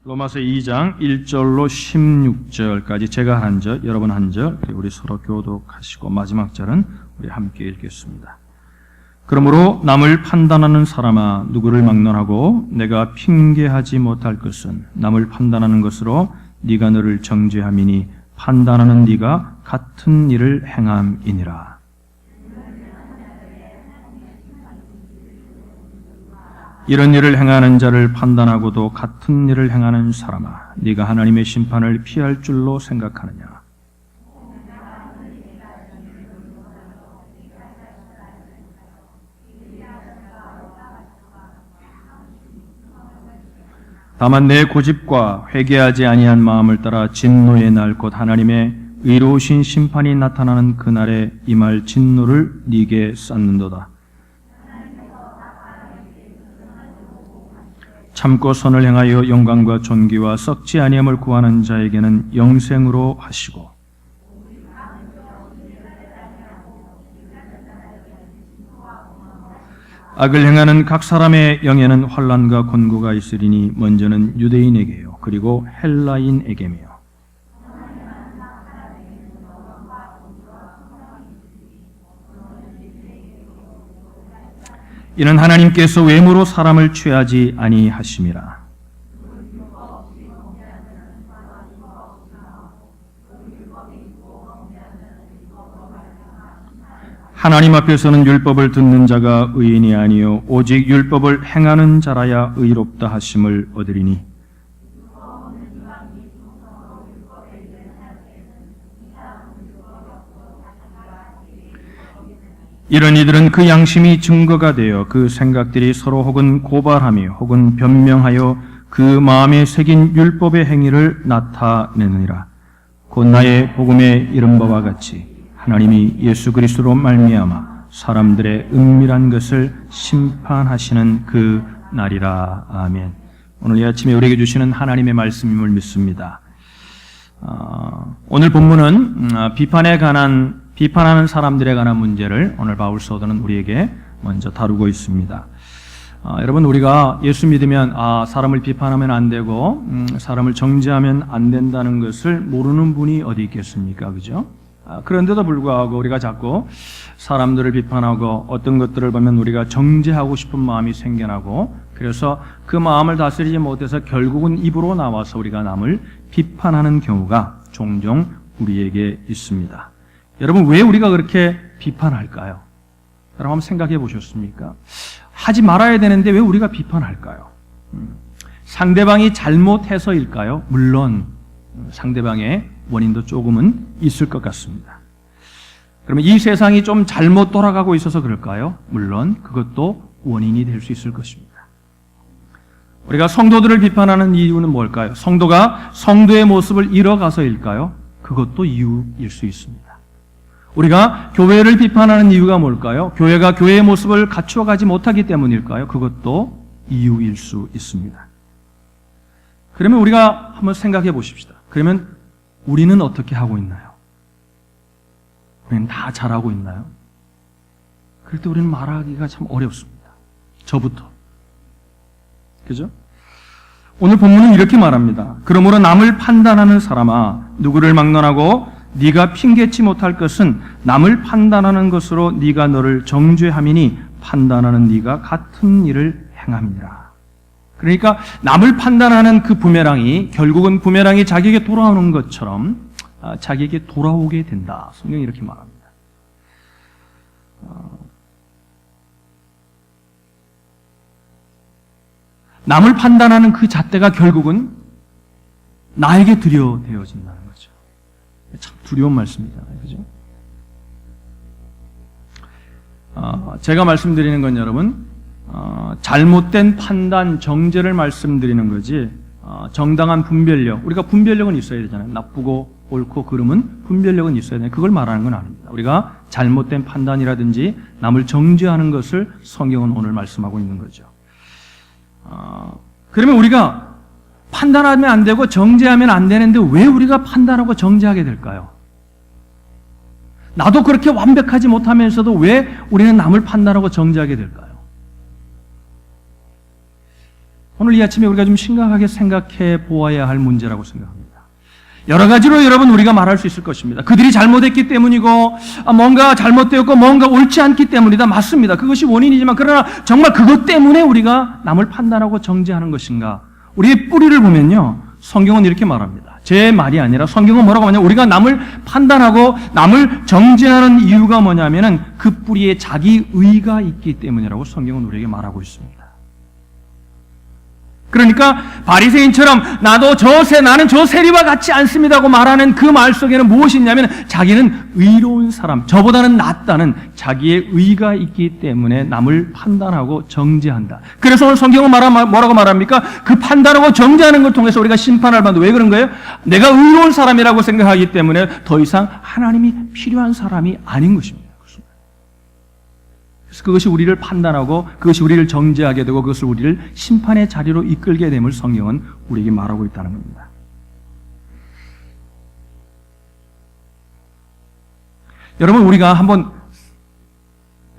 로마서 2장 1절로 16절까지 제가 한 절, 여러분 한 절, 그리고 우리 서로 교독하시고 마지막 절은 우리 함께 읽겠습니다. 그러므로 남을 판단하는 사람아 누구를 막론하고 내가 핑계하지 못할 것은 남을 판단하는 것으로 네가 너를 정죄함이니 판단하는 네가 같은 일을 행함이니라. 이런 일을 행하는 자를 판단하고도 같은 일을 행하는 사람아 네가 하나님의 심판을 피할 줄로 생각하느냐. 다만 내 고집과 회개하지 아니한 마음을 따라 진노의 날 곧 하나님의 의로우신 심판이 나타나는 그날에 임할 진노를 네게 쌓는도다. 참고 선을 행하여 영광과 존귀와 썩지 아니함을 구하는 자에게는 영생으로 하시고 악을 행하는 각 사람의 영에는 환난과 곤고가 있으리니 먼저는 유대인에게요 그리고 헬라인에게며 이는 하나님께서 외모로 사람을 취하지 아니하심이라. 하나님 앞에서는 율법을 듣는 자가 의인이 아니요 오직 율법을 행하는 자라야 의롭다 하심을 얻으리니 이런 이들은 그 양심이 증거가 되어 그 생각들이 서로 혹은 고발하며 혹은 변명하여 그 마음에 새긴 율법의 행위를 나타내느니라. 곧 나의 복음에 이른 바와 같이 하나님이 예수 그리스도로 말미암아 사람들의 은밀한 것을 심판하시는 그 날이라. 아멘. 오늘 이 아침에 우리에게 주시는 하나님의 말씀임을 믿습니다. 오늘 본문은 비판하는 사람들에 관한 문제를 오늘 바울 사도는 우리에게 먼저 다루고 있습니다. 여러분 우리가 예수 믿으면 사람을 비판하면 안 되고 사람을 정죄하면 안 된다는 것을 모르는 분이 어디 있겠습니까? 그죠? 그런데도 불구하고 우리가 자꾸 사람들을 비판하고 어떤 것들을 보면 우리가 정죄하고 싶은 마음이 생겨나고 그래서 그 마음을 다스리지 못해서 결국은 입으로 나와서 우리가 남을 비판하는 경우가 종종 우리에게 있습니다. 여러분 왜 우리가 그렇게 비판할까요? 여러분 한번 생각해 보셨습니까? 하지 말아야 되는데 왜 우리가 비판할까요? 상대방이 잘못해서일까요? 물론 상대방의 원인도 조금은 있을 것 같습니다. 그러면 이 세상이 좀 잘못 돌아가고 있어서 그럴까요? 물론 그것도 원인이 될 수 있을 것입니다. 우리가 성도들을 비판하는 이유는 뭘까요? 성도가 성도의 모습을 잃어가서일까요? 그것도 이유일 수 있습니다. 우리가 교회를 비판하는 이유가 뭘까요? 교회가 교회의 모습을 갖추어가지 못하기 때문일까요? 그것도 이유일 수 있습니다. 그러면 우리가 한번 생각해 보십시다. 그러면 우리는 어떻게 하고 있나요? 우리는 다 잘하고 있나요? 그럴 때 우리는 말하기가 참 어렵습니다. 저부터. 그죠? 오늘 본문은 이렇게 말합니다. 그러므로 남을 판단하는 사람아 누구를 막론하고 네가 핑계치 못할 것은 남을 판단하는 것으로 네가 너를 정죄함이니 판단하는 네가 같은 일을 행함이니라. 그러니까 남을 판단하는 그 부메랑이 결국은 부메랑이 자기에게 돌아오는 것처럼 자기에게 돌아오게 된다. 성경이 이렇게 말합니다. 남을 판단하는 그 잣대가 결국은 나에게 들여대어진다는 거죠. 참 두려운 말씀이잖아요. 그죠? 제가 말씀드리는 건 여러분, 잘못된 판단, 정죄를 말씀드리는 거지, 정당한 분별력, 우리가 분별력은 있어야 되잖아요. 나쁘고 옳고 그름은 분별력은 있어야 되는데 그걸 말하는 건 아닙니다. 우리가 잘못된 판단이라든지 남을 정죄하는 것을 성경은 오늘 말씀하고 있는 거죠. 그러면 우리가 판단하면 안 되고 정죄하면 안 되는데 왜 우리가 판단하고 정죄하게 될까요? 나도 그렇게 완벽하지 못하면서도 왜 우리는 남을 판단하고 정죄하게 될까요? 오늘 이 아침에 우리가 좀 심각하게 생각해 보아야 할 문제라고 생각합니다. 여러 가지로 여러분 우리가 말할 수 있을 것입니다. 그들이 잘못했기 때문이고 뭔가 잘못되었고 뭔가 옳지 않기 때문이다. 맞습니다. 그것이 원인이지만 그러나 정말 그것 때문에 우리가 남을 판단하고 정죄하는 것인가? 우리의 뿌리를 보면요. 성경은 이렇게 말합니다. 제 말이 아니라 성경은 뭐라고 하냐면 우리가 남을 판단하고 남을 정죄하는 이유가 뭐냐면은 그 뿌리에 자기 의가 있기 때문이라고 성경은 우리에게 말하고 있습니다. 그러니까 바리새인처럼 나는 저 세리와 같지 않습니다고 말하는 그 말 속에는 무엇이 있냐면 자기는 의로운 사람, 저보다는 낫다는 자기의 의가 있기 때문에 남을 판단하고 정죄한다. 그래서 오늘 성경은 뭐라고 말합니까? 그 판단하고 정죄하는 걸 통해서 우리가 심판을 받는데 왜 그런 거예요? 내가 의로운 사람이라고 생각하기 때문에 더 이상 하나님이 필요한 사람이 아닌 것입니다. 그래서 그것이 우리를 판단하고 그것이 우리를 정죄하게 되고 그것을 우리를 심판의 자리로 이끌게 됨을 성경은 우리에게 말하고 있다는 겁니다. 여러분 우리가 한번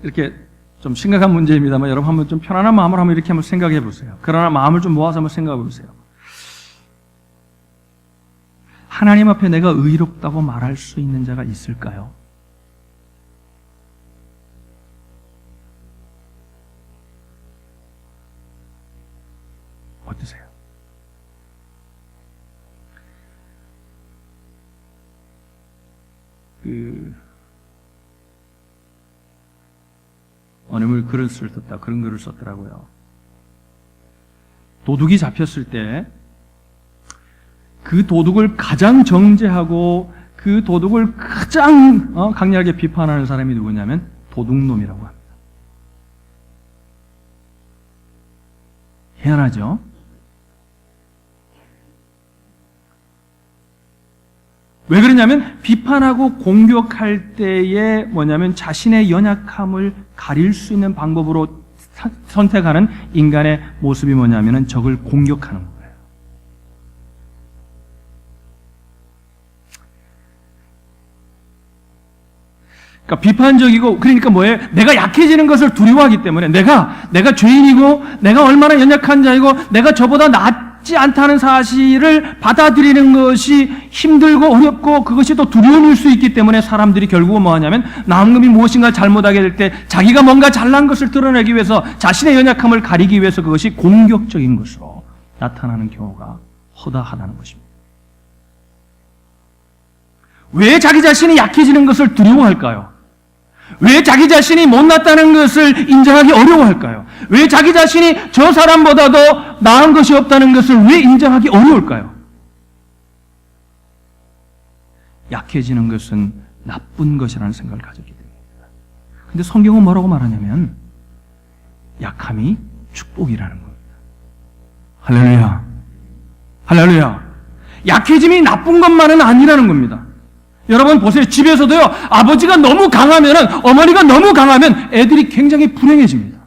이렇게 좀 심각한 문제입니다만 여러분 한번 좀 편안한 마음으로 한번 이렇게 한번 생각해 보세요. 그러나 마음을 좀 모아서 한번 생각해 보세요. 하나님 앞에 내가 의롭다고 말할 수 있는 자가 있을까요? 어떠세요? 어느 분 글을 썼다. 그런 글을 썼더라고요. 도둑이 잡혔을 때 그 도둑을 가장 정죄하고 그 도둑을 가장 강렬하게 비판하는 사람이 누구냐면 도둑놈이라고 합니다. 희한하죠? 왜 그러냐면 비판하고 공격할 때에 뭐냐면 자신의 연약함을 가릴 수 있는 방법으로 선택하는 인간의 모습이 뭐냐면 적을 공격하는 거예요. 그러니까 비판적이고 그러니까 뭐예요? 내가 약해지는 것을 두려워하기 때문에 내가 죄인이고 내가 얼마나 연약한 자이고 내가 저보다 낫지 않다는 사실을 받아들이는 것이 힘들고 어렵고 그것이 또 두려움일 수 있기 때문에 사람들이 결국은 뭐 하냐면 남이 무엇인가 잘못하게 될 때 자기가 뭔가 잘난 것을 드러내기 위해서 자신의 연약함을 가리기 위해서 그것이 공격적인 것으로 나타나는 경우가 허다하다는 것입니다. 왜 자기 자신이 약해지는 것을 두려워할까요? 왜 자기 자신이 못났다는 것을 인정하기 어려워할까요? 왜 자기 자신이 저 사람보다도 나은 것이 없다는 것을 왜 인정하기 어려울까요? 약해지는 것은 나쁜 것이라는 생각을 가졌기 때문입니다. 근데 성경은 뭐라고 말하냐면 약함이 축복이라는 겁니다. 할렐루야. 할렐루야. 약해짐이 나쁜 것만은 아니라는 겁니다. 여러분 보세요. 집에서도요. 아버지가 너무 강하면 어머니가 너무 강하면 애들이 굉장히 불행해집니다.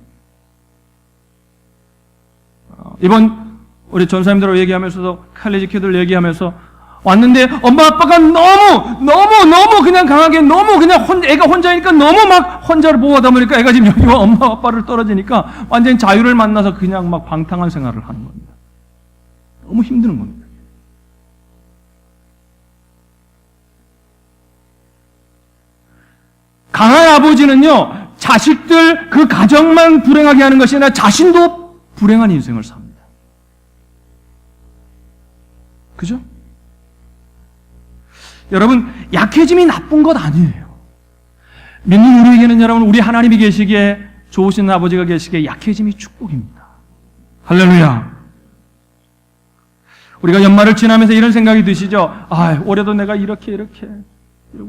이번 우리 전사님들하고 얘기하면서도 칼리지 키들 얘기하면서 왔는데 엄마 아빠가 너무 그냥 강하게 너무 그냥 애가 혼자니까 너무 막 혼자를 보호하다 보니까 애가 지금 여기와 엄마 아빠를 떨어지니까 완전히 자유를 만나서 그냥 막 방탕한 생활을 하는 겁니다. 너무 힘든 겁니다. 강한 아버지는요, 자식들 그 가정만 불행하게 하는 것이 아니라 자신도 불행한 인생을 삽니다. 그죠? 여러분, 약해짐이 나쁜 것 아니에요. 믿는 우리에게는 여러분, 우리 하나님이 계시기에, 좋으신 아버지가 계시기에 약해짐이 축복입니다. 할렐루야. 우리가 연말을 지나면서 이런 생각이 드시죠? 올해도 내가 이러고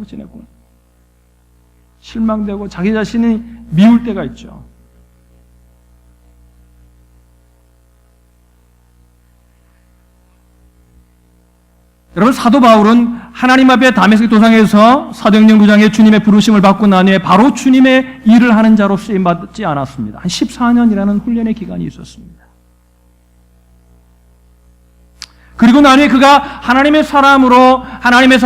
지냈구나. 실망되고 자기 자신이 미울 때가 있죠. 여러분 사도 바울은 하나님 앞에 다메섹 도상에서 사도행전 9장에 주님의 부르심을 받고 난 후에 바로 주님의 일을 하는 자로 쓰임받지 않았습니다. 한 14년이라는 훈련의 기간이 있었습니다. 그리고 난 후에 그가 하나님의 사람으로 하나님의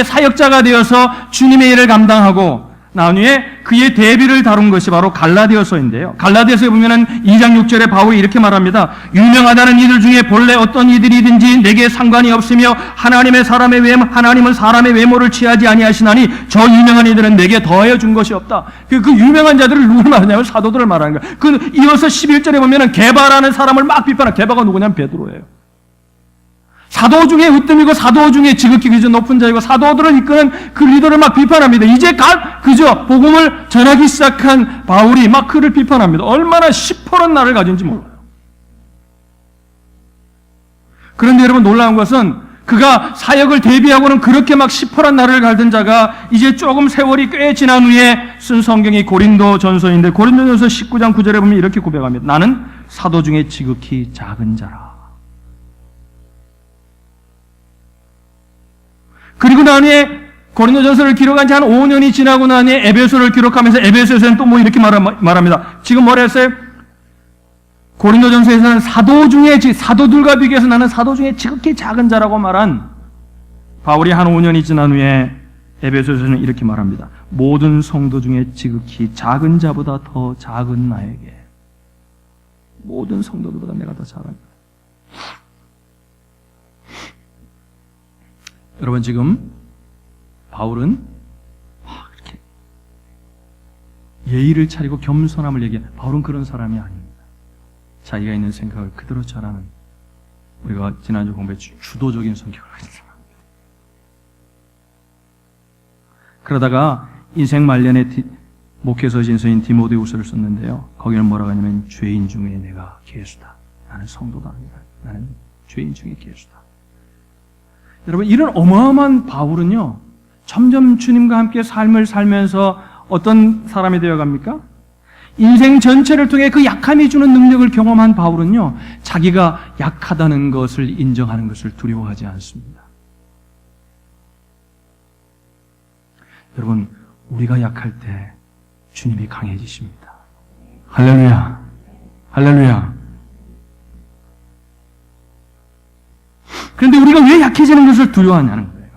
사역자가 되어서 주님의 일을 감당하고 나중에 그의 대비를 다룬 것이 바로 갈라디아서인데요. 갈라디아서에 보면은 2장 6절에 바울이 이렇게 말합니다. 유명하다는 이들 중에 본래 어떤 이들이든지 내게 상관이 없으며 하나님은 사람의 외모를 취하지 아니하시나니 저 유명한 이들은 내게 더하여 준 것이 없다. 그 유명한 자들을 누구를 말하냐면 사도들을 말하는 거예요. 이어서 11절에 보면은 게바라는 사람을 막 비판하는, 게바가 누구냐면 베드로예요. 사도 중에 으뜸이고 사도 중에 지극히 그저 높은 자이고 사도들을 이끄는 그 리더를 막 비판합니다. 이제 그저 복음을 전하기 시작한 바울이 막 그를 비판합니다. 얼마나 시퍼런 날을 가진지 몰라요. 그런데 여러분 놀라운 것은 그가 사역을 대비하고는 그렇게 막 시퍼런 날을 갈던 자가 이제 조금 세월이 꽤 지난 후에 쓴 성경이 고린도전서인데 고린도전서 19장 9절에 보면 이렇게 고백합니다. 나는 사도 중에 지극히 작은 자라. 그리고 나중에 고린도전서를 기록한 지 한 5년이 지나고 나니 에베소를 기록하면서 에베소에서는 또 뭐 이렇게 말합니다. 지금 뭐라 했어요? 고린도전서에서는 사도들과 비교해서 나는 사도 중에 지극히 작은 자라고 말한 바울이 한 5년이 지난 후에 에베소에서는 이렇게 말합니다. 모든 성도 중에 지극히 작은 자보다 더 작은 나에게 모든 성도들보다 내가 더 작은 여러분 지금 바울은 이렇게 예의를 차리고 겸손함을 얘기해. 바울은 그런 사람이 아닙니다. 자기가 있는 생각을 그대로 전하는 우리가 지난주 공부에 주도적인 성격을 가진 사람입니다. 그러다가 인생 말년에 목회서 진서인 디모데후서를 썼는데요. 거기는 뭐라고 하냐면 죄인 중에 내가 괴수다. 나는 성도가 아니다. 나는 죄인 중에 괴수다. 여러분 이런 어마어마한 바울은요 점점 주님과 함께 삶을 살면서 어떤 사람이 되어갑니까? 인생 전체를 통해 그 약함이 주는 능력을 경험한 바울은요 자기가 약하다는 것을 인정하는 것을 두려워하지 않습니다. 여러분 우리가 약할 때 주님이 강해지십니다. 할렐루야, 할렐루야. 그런데 우리가 왜 약해지는 것을 두려워하냐는 거예요.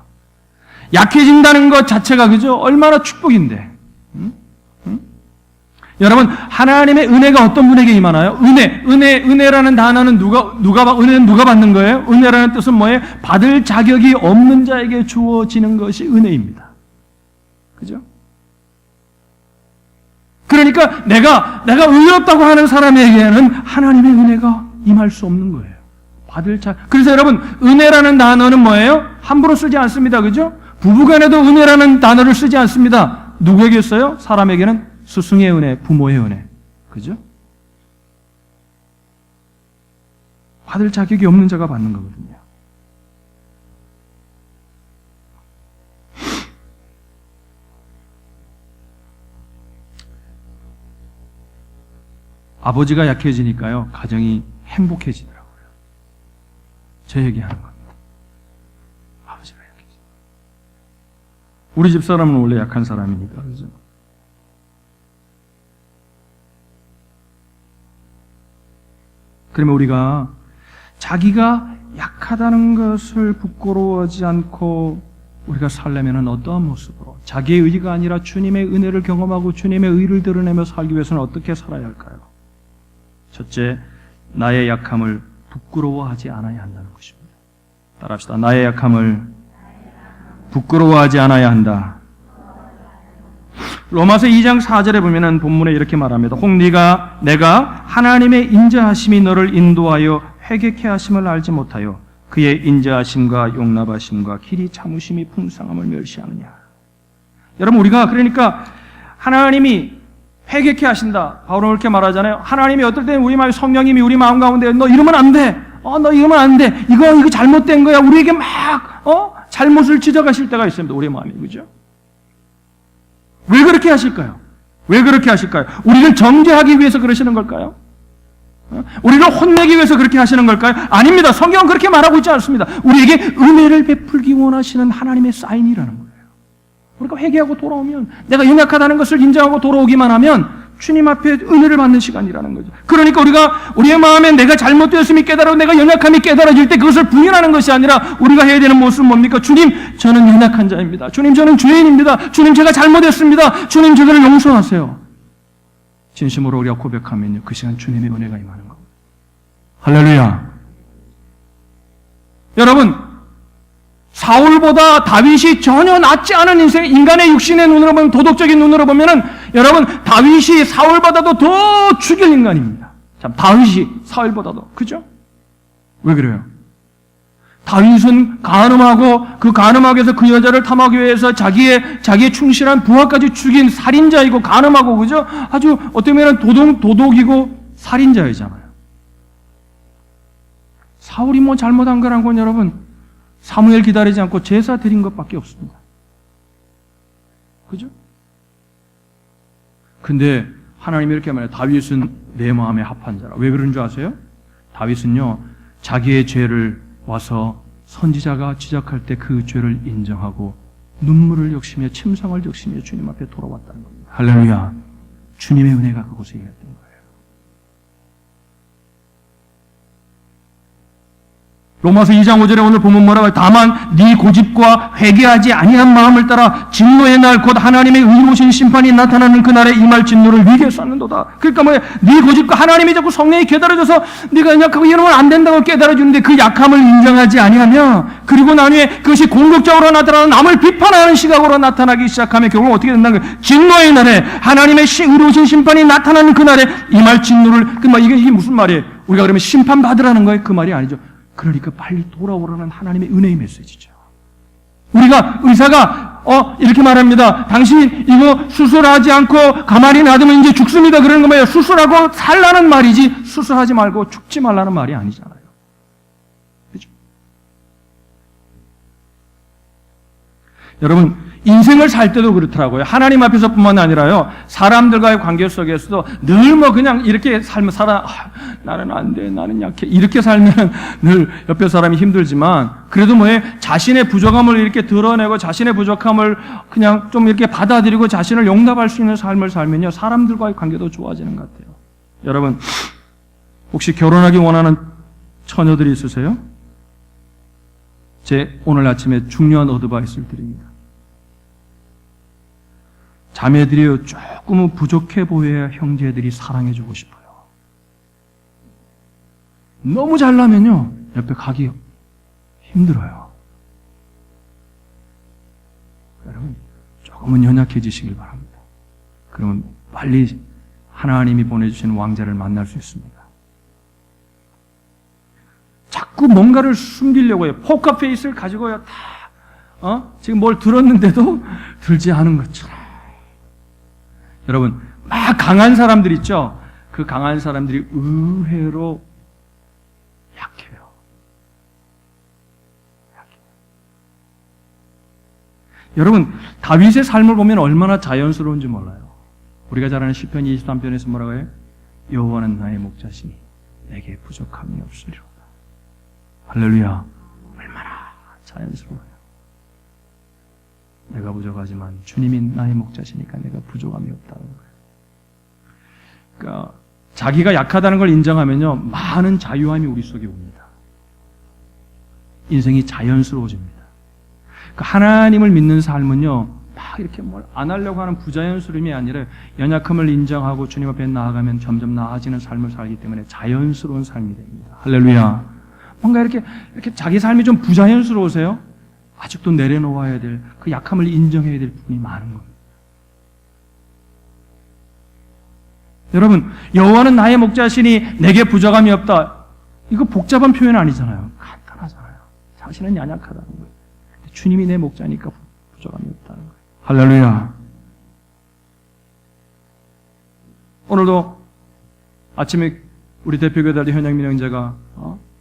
약해진다는 것 자체가 그죠? 얼마나 축복인데. 여러분 하나님의 은혜가 어떤 분에게 임하나요? 은혜라는 단어는 은혜는 누가 받는 거예요? 은혜라는 뜻은 뭐예요? 받을 자격이 없는 자에게 주어지는 것이 은혜입니다. 그죠? 그러니까 내가 의롭다고 하는 사람에게는 하나님의 은혜가 임할 수 없는 거예요. 그래서 여러분 은혜라는 단어는 뭐예요? 함부로 쓰지 않습니다. 그죠? 부부간에도 은혜라는 단어를 쓰지 않습니다. 누구에게 써요? 사람에게는 스승의 은혜, 부모의 은혜. 그죠? 받을 자격이 없는 자가 받는 거거든요. 아버지가 약해지니까요 가정이 행복해지더라고요. 제 얘기하는 겁니다. 아버지가 약해져. 우리 집사람은 원래 약한 사람이니까 그죠? 그러면 우리가 자기가 약하다는 것을 부끄러워하지 않고 우리가 살려면 어떠한 모습으로 자기의 의지가 아니라 주님의 은혜를 경험하고 주님의 의를 드러내며 살기 위해서는 어떻게 살아야 할까요? 첫째, 나의 약함을 부끄러워하지 않아야 한다는 것입니다. 따라합시다. 나의 약함을 부끄러워하지 않아야 한다. 로마서 2장 4절에 보면은 본문에 이렇게 말합니다. 혹 내가 하나님의 인자하심이 너를 인도하여 회개케 하심을 알지 못하여 그의 인자하심과 용납하심과 길이 참으심이 풍성함을 멸시하느냐. 여러분 우리가 그러니까 하나님이 회개케 하신다. 바울은 그렇게 말하잖아요. 하나님이 어떨 때는 우리 마음에 성령님이 우리 마음 가운데 너 이러면 안 돼. 너 이러면 안 돼. 이거 잘못된 거야. 우리에게 막 잘못을 지적하실 때가 있습니다. 우리의 마음이. 그죠? 왜 그렇게 하실까요? 왜 그렇게 하실까요? 우리를 정죄하기 위해서 그러시는 걸까요? 우리를 혼내기 위해서 그렇게 하시는 걸까요? 아닙니다. 성경은 그렇게 말하고 있지 않습니다. 우리에게 은혜를 베풀기 원하시는 하나님의 사인이라는 거예요. 우리가 회개하고 돌아오면 내가 연약하다는 것을 인정하고 돌아오기만 하면 주님 앞에 은혜를 받는 시간이라는 거죠. 그러니까 우리가 우리의 마음에 내가 잘못되었음이 깨달아 내가 연약함이 깨달아질 때 그것을 부인하는 것이 아니라 우리가 해야 되는 모습은 뭡니까? 주님, 저는 연약한 자입니다. 주님, 저는 죄인입니다. 주님, 제가 잘못했습니다. 주님, 저를 용서하세요. 진심으로 우리가 고백하면요, 그 시간 주님의 은혜가 임하는 겁니다. 할렐루야. 여러분, 사울보다 다윗이 전혀 낫지 않은 인생, 인간의 육신의 눈으로 보면, 도덕적인 눈으로 보면은, 여러분, 다윗이 사울보다도 더 죽일 인간입니다. 참, 다윗이 사울보다도. 그죠? 왜 그래요? 다윗은 간음하고, 그 간음하기 위해서 그 여자를 탐하기 위해서 자기의 충실한 부하까지 죽인 살인자이고, 간음하고, 그죠? 아주, 어떻게 보면 도덕이고, 살인자이잖아요. 사울이 뭐 잘못한 거란 건 여러분, 사무엘 기다리지 않고 제사 드린 것밖에 없습니다. 그죠? 근데 하나님이 이렇게 말해요. 다윗은 내 마음에 합한 자라. 왜 그런 줄 아세요? 다윗은요, 자기의 죄를 와서 선지자가 지적할 때 그 죄를 인정하고 눈물을 적시며 침상을 적시며 주님 앞에 돌아왔다는 겁니다. 할렐루야. 주님의 은혜가 그곳에 있었던 거예요. 로마서 2장 5절에 오늘 보면 뭐라고 해요? 다만 네 고집과 회개하지 아니한 마음을 따라 진노의 날 곧 하나님의 의로우신 심판이 나타나는 그날에 임할 진노를 위기에 쏟는도다. 그러니까 뭐예요? 네 고집과 하나님이 자꾸 성령이 깨달아줘서 네가 연약하고 이러면 안 된다고 깨달아주는데 그 약함을 인정하지 아니하며 그리고 나중에 그것이 공격적으로 나타나는 남을 비판하는 시각으로 나타나기 시작하면 결국 어떻게 된다는 거예요? 진노의 날에 하나님의 의로우신 심판이 나타나는 그날에 임할 진노를 이게 무슨 말이에요? 우리가 그러면 심판받으라는 거예요? 그 말이 아니죠. 그러니까 빨리 돌아오라는 하나님의 은혜의 메시지죠. 우리가 의사가 이렇게 말합니다. 당신 이거 수술하지 않고 가만히 놔두면 이제 죽습니다. 그러는 거 뭐예요? 수술하고 살라는 말이지 수술하지 말고 죽지 말라는 말이 아니잖아요. 그렇죠? 여러분, 인생을 살 때도 그렇더라고요. 하나님 앞에서뿐만 아니라요, 사람들과의 관계 속에서도 늘 그냥 이렇게 살면 나는 안 돼, 나는 약해. 이렇게 살면 늘 옆에 사람이 힘들지만, 그래도 자신의 부족함을 이렇게 드러내고 자신의 부족함을 그냥 좀 이렇게 받아들이고 자신을 용납할 수 있는 삶을 살면요, 사람들과의 관계도 좋아지는 것 같아요. 여러분, 혹시 결혼하기 원하는 처녀들이 있으세요? 제 오늘 아침에 중요한 어드바이스를 드립니다. 자매들이 조금은 부족해 보여야 형제들이 사랑해주고 싶어요. 너무 잘나면요, 옆에 가기 힘들어요. 여러분, 조금은 연약해지시길 바랍니다. 그러면 빨리 하나님이 보내주신 왕자를 만날 수 있습니다. 자꾸 뭔가를 숨기려고 해요. 포커페이스를 가지고요, 지금 뭘 들었는데도 들지 않은 것처럼. 여러분, 막 강한 사람들 있죠? 그 강한 사람들이 의외로 약해요. 여러분, 다윗의 삶을 보면 얼마나 자연스러운지 몰라요. 우리가 잘 아는 시편 23편에서 뭐라고 해요? 여호와는 나의 목자시니 내게 부족함이 없으리로다. 할렐루야. 얼마나 자연스러워요. 내가 부족하지만 주님이 나의 목자시니까 내가 부족함이 없다는 거예요. 그러니까 자기가 약하다는 걸 인정하면요, 많은 자유함이 우리 속에 옵니다. 인생이 자연스러워집니다. 그러니까 하나님을 믿는 삶은요, 막 이렇게 뭘 안 하려고 하는 부자연스러움이 아니라 연약함을 인정하고 주님 앞에 나아가면 점점 나아지는 삶을 살기 때문에 자연스러운 삶이 됩니다. 할렐루야. 뭔가 이렇게 자기 삶이 좀 부자연스러우세요? 아직도 내려놓아야 될, 그 약함을 인정해야 될 부분이 많은 겁니다. 여러분, 여호와는 나의 목자시니 내게 부족함이 없다. 이거 복잡한 표현 아니잖아요. 간단하잖아요. 자신은 연약하다는 거예요. 주님이 내 목자니까 부족함이 없다는 거예요. 할렐루야. 오늘도 아침에 우리 대표교단의 현영민 형제가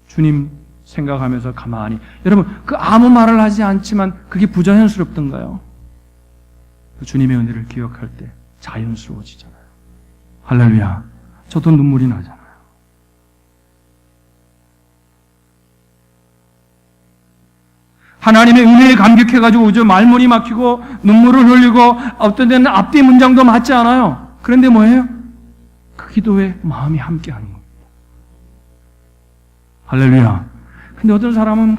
주님 생각하면서 가만히, 여러분, 그 아무 말을 하지 않지만 그게 부자연스럽던가요? 그 주님의 은혜를 기억할 때 자연스러워지잖아요. 할렐루야. 저도 눈물이 나잖아요. 하나님의 은혜에 감격해가지고 말문이 막히고 눈물을 흘리고 어떤 데는 앞뒤 문장도 맞지 않아요. 그런데 뭐예요? 기도에 마음이 함께하는 겁니다. 할렐루야. 근데 어떤 사람은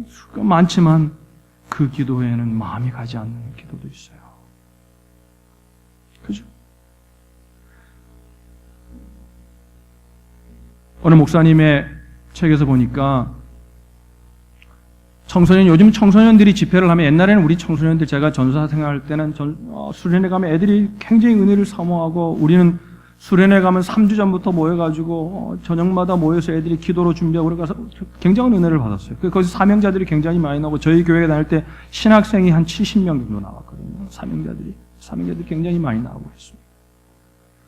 수가 많지만 그 기도에는 마음이 가지 않는 기도도 있어요. 그죠? 어느 목사님의 책에서 보니까 요즘 청소년들이 집회를 하면, 옛날에는 우리 청소년들, 제가 전사 생활할 때는 수련회 가면 애들이 굉장히 은혜를 사모하고, 우리는 수련회 가면 3주 전부터 모여가지고 저녁마다 모여서 애들이 기도로 준비하고 그래서 굉장한 은혜를 받았어요. 거기서 사명자들이 굉장히 많이 나오고, 저희 교회에 다닐 때 신학생이 한 70명 정도 나왔거든요. 사명자들이 굉장히 많이 나오고 있습니다.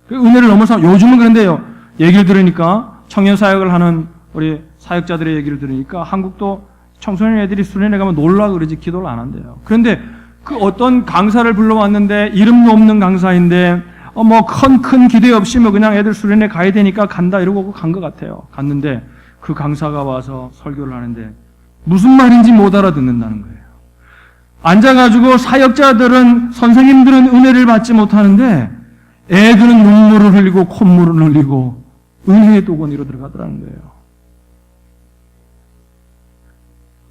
그 은혜를 넘어서 요즘은 그런데요, 얘기를 들으니까, 청년 사역을 하는 우리 사역자들의 얘기를 들으니까 한국도 청소년 애들이 수련회 가면 놀라 그러지 기도를 안 한대요. 그런데 그 어떤 강사를 불러왔는데, 이름도 없는 강사인데 큰 기대 없이 그냥 애들 수련회 가야 되니까 간다 이러고 간 것 같아요. 갔는데 그 강사가 와서 설교를 하는데 무슨 말인지 못 알아듣는다는 거예요. 앉아가지고 사역자들은, 선생님들은 은혜를 받지 못하는데 애들은 눈물을 흘리고 콧물을 흘리고 은혜의 도가니로 들어가더라는 거예요.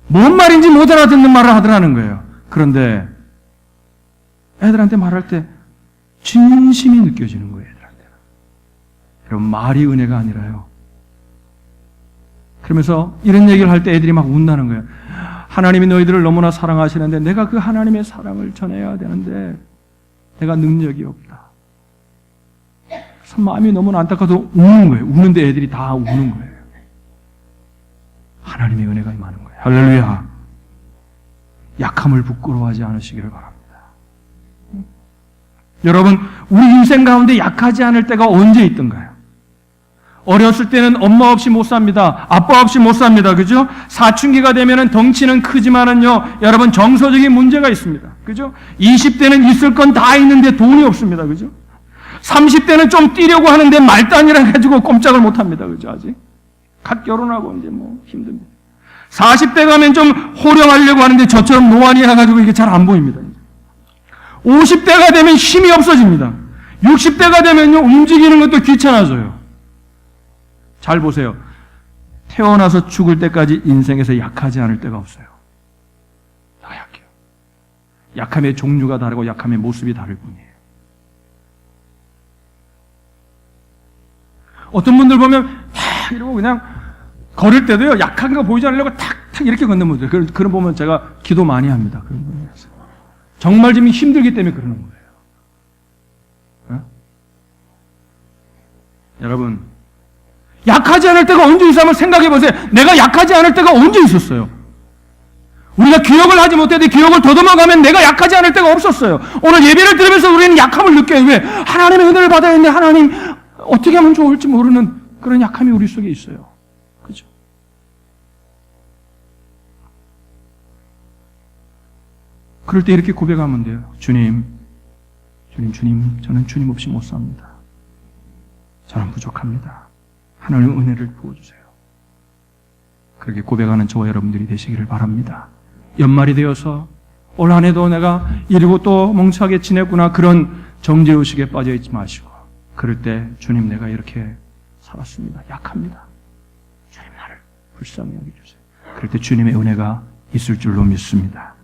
뭔 말인지 못 알아듣는 말을 하더라는 거예요. 그런데 애들한테 말할 때 진심이 느껴지는 거예요, 애들한테는. 여러분, 말이 은혜가 아니라요. 그러면서 이런 얘기를 할 때 애들이 막 운다는 거예요. 하나님이 너희들을 너무나 사랑하시는데 내가 그 하나님의 사랑을 전해야 되는데 내가 능력이 없다. 그래서 마음이 너무나 안타까워서 우는 거예요. 우는데 애들이 다 우는 거예요. 하나님의 은혜가 임하는 거예요. 할렐루야. 약함을 부끄러워하지 않으시기를 바랍니다. 여러분, 우리 인생 가운데 약하지 않을 때가 언제 있던가요? 어렸을 때는 엄마 없이 못 삽니다. 아빠 없이 못 삽니다. 그죠? 사춘기가 되면은 덩치는 크지만은요, 여러분, 정서적인 문제가 있습니다. 그죠? 20대는 있을 건 다 있는데 돈이 없습니다. 그죠? 30대는 좀 뛰려고 하는데 말단이라 가지고 꼼짝을 못 합니다. 그죠? 아직. 갓 결혼하고 이제 힘듭니다. 40대 가면 좀 호령하려고 하는데 저처럼 노안이라 가지고 이게 잘 안 보입니다. 50대가 되면 힘이 없어집니다. 60대가 되면요, 움직이는 것도 귀찮아져요. 잘 보세요. 태어나서 죽을 때까지 인생에서 약하지 않을 때가 없어요. 다 약해요. 약함의 종류가 다르고 약함의 모습이 다를 뿐이에요. 어떤 분들 보면 이러고 그냥 걸을 때도요, 약한 거 보이지 않으려고 탁탁 이렇게 걷는 분들, 그런 보면 제가 기도 많이 합니다. 그런 분에서 정말 지금 힘들기 때문에 그러는 거예요. 여러분, 약하지 않을 때가 언제 있어? 한번 생각해 보세요. 내가 약하지 않을 때가 언제 있었어요? 우리가 기억을 하지 못해도 기억을 더듬어가면 내가 약하지 않을 때가 없었어요. 오늘 예배를 들으면서 우리는 약함을 느껴요. 왜? 하나님의 은혜를 받아야 했는데 하나님 어떻게 하면 좋을지 모르는 그런 약함이 우리 속에 있어요. 그죠? 그럴 때 이렇게 고백하면 돼요. 주님, 저는 주님 없이 못 삽니다. 저는 부족합니다. 하나님 은혜를 부어주세요. 그렇게 고백하는 저와 여러분들이 되시기를 바랍니다. 연말이 되어서 올 한 해도 내가 이러고 또 멍청하게 지냈구나, 그런 정죄의식에 빠져있지 마시고, 그럴 때 주님, 내가 이렇게 살았습니다. 약합니다. 주님, 나를 불쌍히 여겨주세요. 그럴 때 주님의 은혜가 있을 줄로 믿습니다.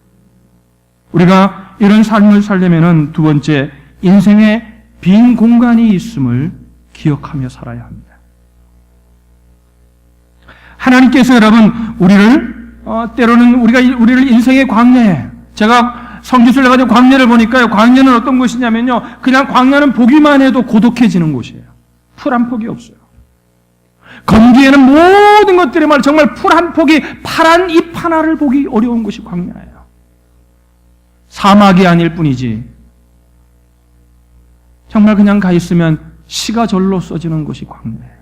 우리가 이런 삶을 살려면은 두 번째, 인생에 빈 공간이 있음을 기억하며 살아야 합니다. 하나님께서 여러분, 때로는 우리를 인생의 광야에, 제가 성지순례 가지고 광야를 보니까요, 광야는 어떤 곳이냐면요, 그냥 광야는 보기만 해도 고독해지는 곳이에요. 풀 한 폭이 없어요. 건기에는 모든 것들이 정말 풀 한 폭이, 파란 잎 하나를 보기 어려운 곳이 광야예요. 사막이 아닐 뿐이지, 정말 그냥 가 있으면 시가 절로 써지는 곳이 광야예요.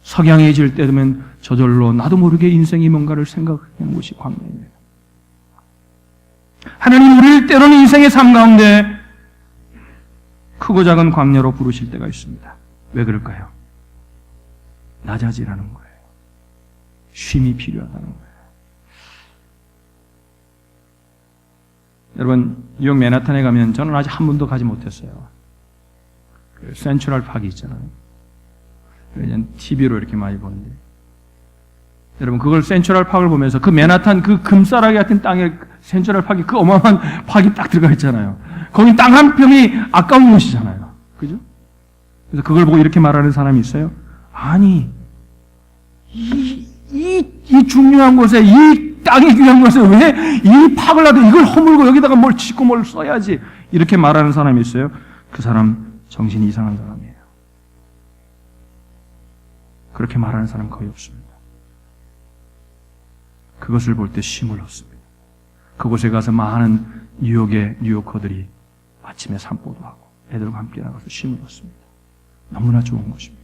석양해질 때 되면 저절로 나도 모르게 인생이 뭔가를 생각하는 곳이 광야입니다. 하나님, 우리를 때로는 인생의 삶 가운데 크고 작은 광야로 부르실 때가 있습니다. 왜 그럴까요? 낮아지라는 거예요. 쉼이 필요하다는 거예요. 여러분, 뉴욕 맨하탄에 가면 저는 아직 한 번도 가지 못했어요. 그 센트럴 파크 있잖아요. 그냥 TV로 이렇게 많이 보는데 여러분 그걸 센트럴 파크를 보면서 그 맨하탄 그 금싸라기 같은 땅에 센트럴 파크 그 어마어마한 파크이 딱 들어가 있잖아요. 거기 땅 한 평이 아까운 것이잖아요. 그죠? 그래서 그걸 보고 이렇게 말하는 사람이 있어요. 아니 이 중요한 곳에 이 땅이 귀한 곳에 왜 이 파크를 놔도 이걸 허물고 여기다가 뭘 짓고 뭘 써야지 이렇게 말하는 사람이 있어요. 그 사람 정신이 이상한 사람이에요. 그렇게 말하는 사람 거의 없습니다. 그것을 볼 때 힘을 얻습니다. 그곳에 가서 많은 뉴욕의 뉴요커들이 아침에 산보도 하고 애들과 함께 나가서 힘을 얻습니다. 너무나 좋은 것입니다.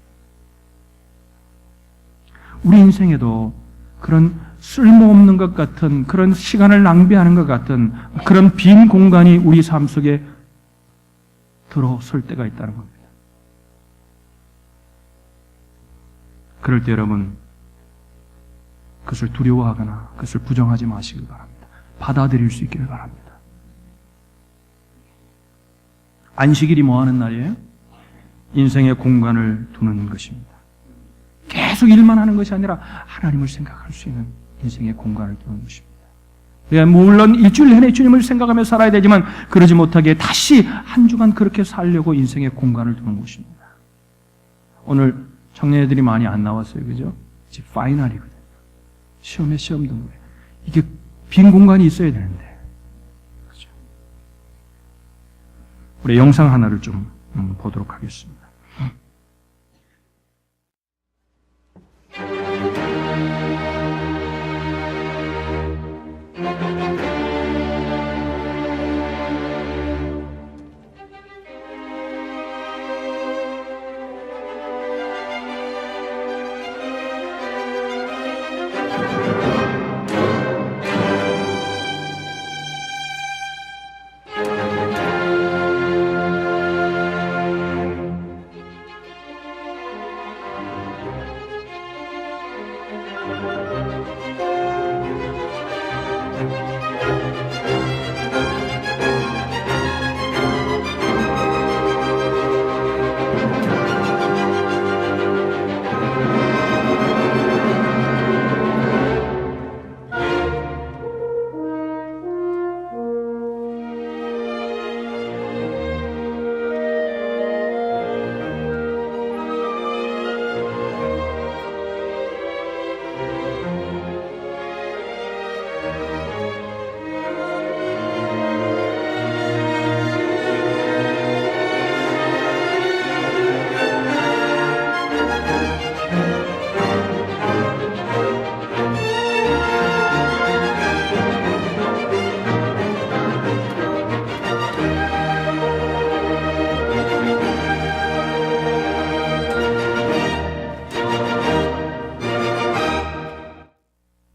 우리 인생에도 그런 쓸모없는 것 같은 그런 시간을 낭비하는 것 같은 그런 빈 공간이 우리 삶 속에 들어설 때가 있다는 겁니다. 그럴 때 여러분 그것을 두려워하거나 그것을 부정하지 마시길 바랍니다. 받아들일 수 있기를 바랍니다. 안식일이 뭐 하는 날이에요? 인생의 공간을 두는 것입니다. 계속 일만 하는 것이 아니라 하나님을 생각할 수 있는 인생의 공간을 두는 것입니다. 물론 일주일 내내 주님을 생각하며 살아야 되지만 그러지 못하게 다시 한 주간 그렇게 살려고 인생의 공간을 두는 것입니다. 오늘 청년애들이 많이 안 나왔어요. 그죠? 이제 파이널이거든요. 시험에 시험 등급에. 이게 빈 공간이 있어야 되는데. 그죠? 우리 영상 하나를 좀 보도록 하겠습니다.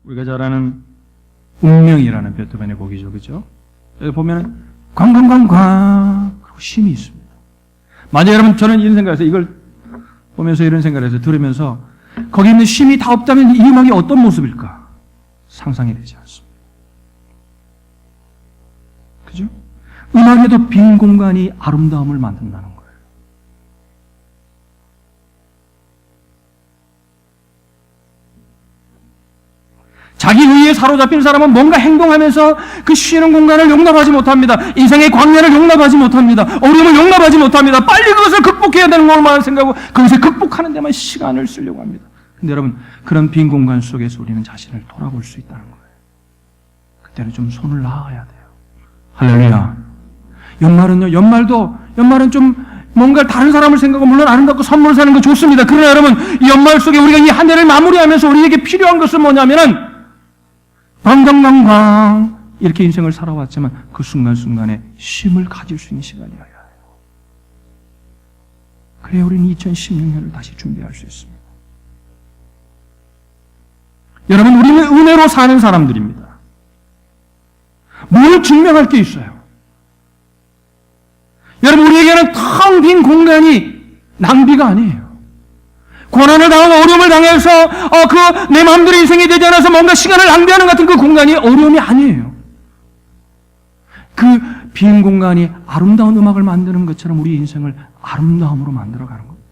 우리가 잘 아는 운명이라는 베토벤의 곡이죠. 그죠? 여기 보면 광광광광 그리고 쉼이 있습니다. 만약 여러분 저는 이런 생각해서 이걸 보면서 이런 생각을 해서 들으면서 거기 있는 쉼이 다 없다면 이 음악이 어떤 모습일까? 상상이 되지 않습니다. 그죠? 음악에도 빈 공간이 아름다움을 만든다는 거예요. 자기 의의에 사로잡힌 사람은 뭔가 행동하면서 그 쉬는 공간을 용납하지 못합니다. 인생의 광야를 용납하지 못합니다. 어려움을 용납하지 못합니다. 빨리 그것을 극복해야 되는 것만 생각하고 그것을 극복하는 데만 시간을 쓰려고 합니다. 근데 여러분 그런 빈 공간 속에서 우리는 자신을 돌아볼 수 있다는 거예요. 그때는 좀 손을 놔야 돼요. 할렐루야. 연말은 좀 뭔가 다른 사람을 생각하고 물론 아름답고 선물 사는 거 좋습니다. 그러나 여러분 이 연말 속에 우리가 이 한 해를 마무리하면서 우리에게 필요한 것은 뭐냐면은 광광광광 이렇게 인생을 살아왔지만 그 순간순간에 쉼을 가질 수 있는 시간이어야 해요. 그래야 우리는 2016년을 다시 준비할 수 있습니다. 여러분 우리는 은혜로 사는 사람들입니다. 뭘 증명할 게 있어요? 여러분 우리에게는 텅 빈 공간이 낭비가 아니에요. 고난을 당하고 어려움을 당해서 내 마음대로 인생이 되지 않아서 뭔가 시간을 낭비하는 같은 그 공간이 어려움이 아니에요. 그 빈 공간이 아름다운 음악을 만드는 것처럼 우리 인생을 아름다움으로 만들어가는 겁니다.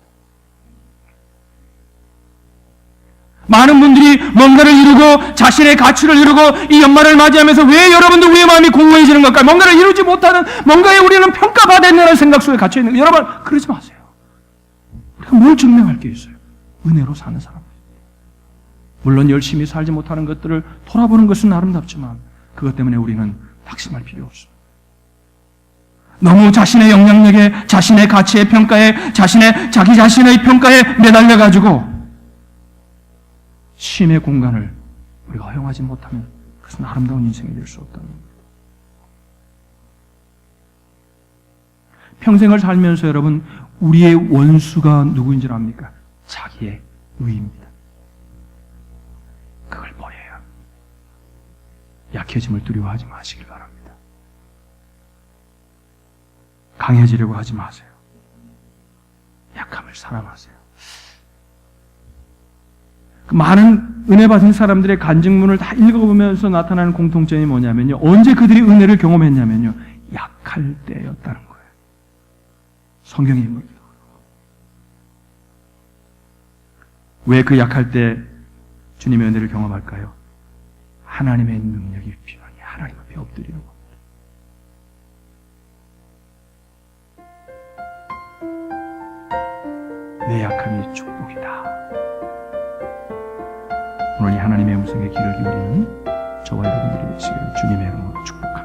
많은 분들이 뭔가를 이루고 자신의 가치를 이루고 이 연말을 맞이하면서 왜 여러분들 우리의 마음이 공허해지는 걸까요? 뭔가를 이루지 못하는, 뭔가에 우리는 평가받았느라는 생각 속에 갇혀있는 거예요. 여러분 그러지 마세요. 우리가 뭘 증명할 게 있어요? 은혜로 사는 사람. 물론 열심히 살지 못하는 것들을 돌아보는 것은 아름답지만 그것 때문에 우리는 낙심할 필요 없습니다. 너무 자신의 영향력에, 자신의 가치의 평가에, 자기 자신의 평가에 매달려가지고 쉼의 공간을 우리가 허용하지 못하면 그것은 아름다운 인생이 될 수 없다는 겁니다. 평생을 살면서 여러분, 우리의 원수가 누구인 줄 압니까? 자기의 의입니다. 그걸 버려야 약해짐을 두려워하지 마시길 바랍니다. 강해지려고 하지 마세요. 약함을 사랑하세요. 많은 은혜 받은 사람들의 간증문을 다 읽어보면서 나타나는 공통점이 뭐냐면요. 언제 그들이 은혜를 경험했냐면요. 약할 때였다는 거예요. 성경의 인물이다. 왜 그 약할 때 주님의 은혜를 경험할까요? 하나님의 능력이 필요하니 하나님 앞에 엎드리는 겁니다. 내 약함이 축복이다. 오늘 이 하나님의 음성에 귀를 기울이니 저와 여러분들이 되시기를 주님의 이름으로 축복합니다.